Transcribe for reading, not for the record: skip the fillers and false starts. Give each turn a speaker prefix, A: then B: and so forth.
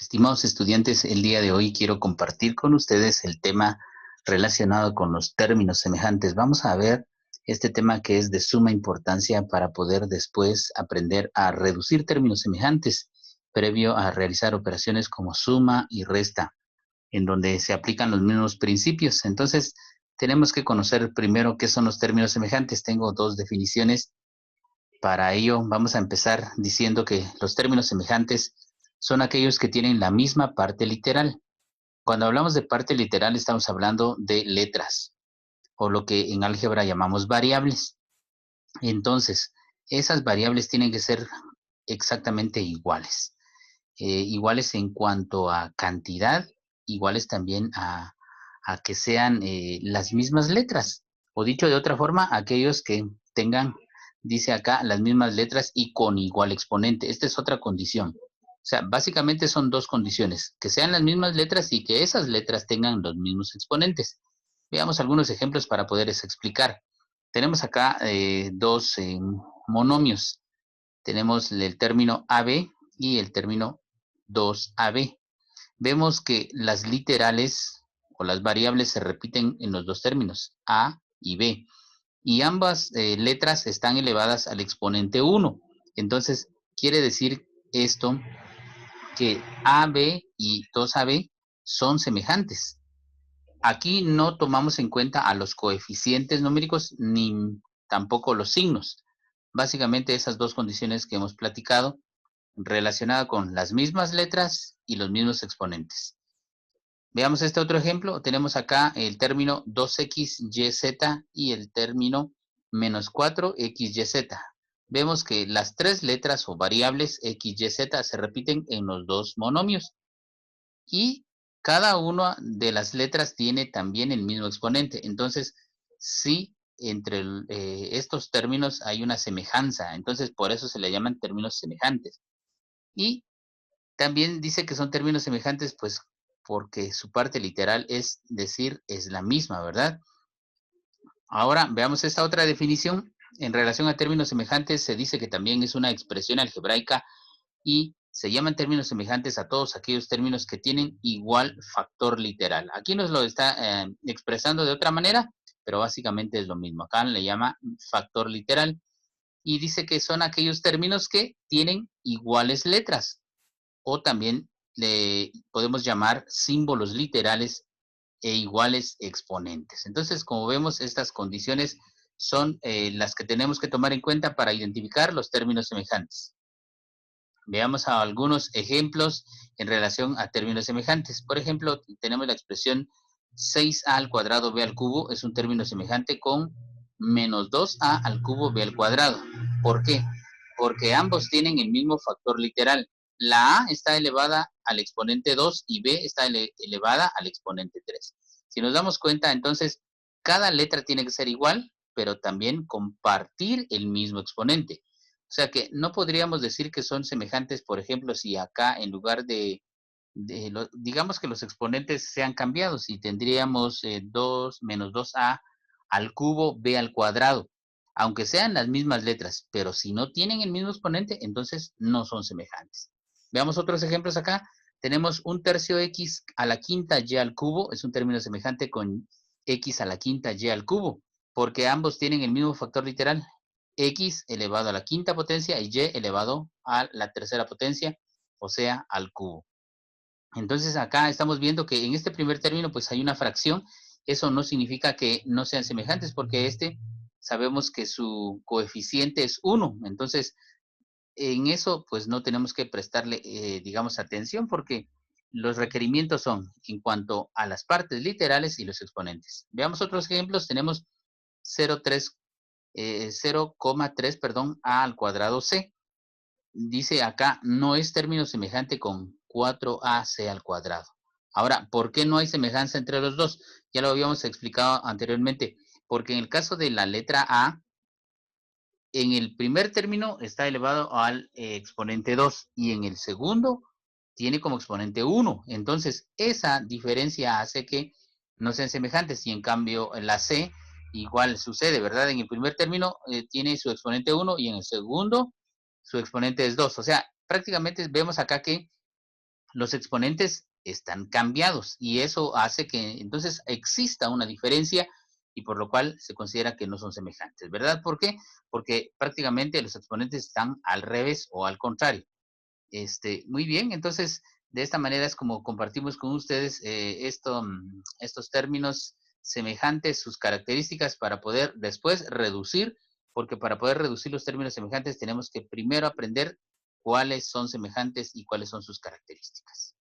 A: Estimados estudiantes, el día de hoy quiero compartir con ustedes el tema relacionado con los términos semejantes. Vamos a ver este tema que es de suma importancia para poder después aprender a reducir términos semejantes previo a realizar operaciones como suma y resta, en donde se aplican los mismos principios. Entonces, tenemos que conocer primero qué son los términos semejantes. Tengo dos definiciones. Para ello, vamos a empezar diciendo que los términos semejantes son aquellos que tienen la misma parte literal. Cuando hablamos de parte literal, estamos hablando de letras, o lo que en álgebra llamamos variables. Entonces, esas variables tienen que ser exactamente iguales. Iguales en cuanto a cantidad, iguales también a que sean las mismas letras. O dicho de otra forma, aquellos que tengan, dice acá, las mismas letras y con igual exponente. Esta es otra condición. O sea, básicamente son dos condiciones, que sean las mismas letras y que esas letras tengan los mismos exponentes. Veamos algunos ejemplos para poderles explicar. Tenemos acá dos monomios. Tenemos el término AB y el término 2AB. Vemos que las literales o las variables se repiten en los dos términos, A y B. Y ambas letras están elevadas al exponente 1. Entonces, quiere decir esto que AB y 2AB son semejantes. Aquí no tomamos en cuenta a los coeficientes numéricos ni tampoco los signos. Básicamente esas dos condiciones que hemos platicado relacionada con las mismas letras y los mismos exponentes. Veamos este otro ejemplo. Tenemos acá el término 2xyz y el término menos 4xyz. Vemos que las tres letras o variables x, y, z se repiten en los dos monomios y cada una de las letras tiene también el mismo exponente. Entonces, sí, entre estos términos hay una semejanza. Entonces, por eso se le llaman términos semejantes. Y también dice que son términos semejantes, pues porque su parte literal es decir, es la misma, ¿verdad? Ahora veamos esta otra definición. En relación a términos semejantes, se dice que también es una expresión algebraica y se llaman términos semejantes a todos aquellos términos que tienen igual factor literal. Aquí nos lo está expresando de otra manera, pero básicamente es lo mismo. Acá le llama factor literal y dice que son aquellos términos que tienen iguales letras, o también le podemos llamar símbolos literales e iguales exponentes. Entonces, como vemos, estas condiciones son las que tenemos que tomar en cuenta para identificar los términos semejantes. Veamos algunos ejemplos en relación a términos semejantes. Por ejemplo, tenemos la expresión 6a al cuadrado b al cubo, es un término semejante con menos 2a al cubo b al cuadrado. ¿Por qué? Porque ambos tienen el mismo factor literal. La a está elevada al exponente 2 y b está elevada al exponente 3. Si nos damos cuenta, entonces, cada letra tiene que ser igual, pero también compartir el mismo exponente. O sea que no podríamos decir que son semejantes, por ejemplo, si acá en lugar digamos que los exponentes sean cambiados y tendríamos 2 menos 2a al cubo b al cuadrado, aunque sean las mismas letras, pero si no tienen el mismo exponente, entonces no son semejantes. Veamos otros ejemplos acá. Tenemos un tercio x a la quinta y al cubo, es un término semejante con x a la quinta y al cubo, porque ambos tienen el mismo factor literal, x elevado a la quinta potencia y y elevado a la tercera potencia, o sea, al cubo. Entonces acá estamos viendo que en este primer término pues hay una fracción. Eso no significa que no sean semejantes, porque sabemos que su coeficiente es 1. Entonces, en eso pues no tenemos que prestarle, digamos, atención, porque los requerimientos son en cuanto a las partes literales y los exponentes. Veamos otros ejemplos. Tenemos 0,3, perdón, a al cuadrado c. Dice acá, no es término semejante con 4ac al cuadrado. Ahora, ¿por qué no hay semejanza entre los dos? Ya lo habíamos explicado anteriormente, porque en el caso de la letra A, en el primer término está elevado al exponente 2 y en el segundo tiene como exponente 1. Entonces, esa diferencia hace que no sean semejantes y en cambio la C igual sucede, ¿verdad? En el primer término tiene su exponente 1 y en el segundo su exponente es 2. O sea, prácticamente vemos acá que los exponentes están cambiados y eso hace que entonces exista una diferencia y por lo cual se considera que no son semejantes, ¿verdad? ¿Por qué? Porque prácticamente los exponentes están al revés o al contrario. Muy bien, entonces de esta manera es como compartimos con ustedes estos términos semejantes, sus características para poder después reducir, porque para poder reducir los términos semejantes tenemos que primero aprender cuáles son semejantes y cuáles son sus características.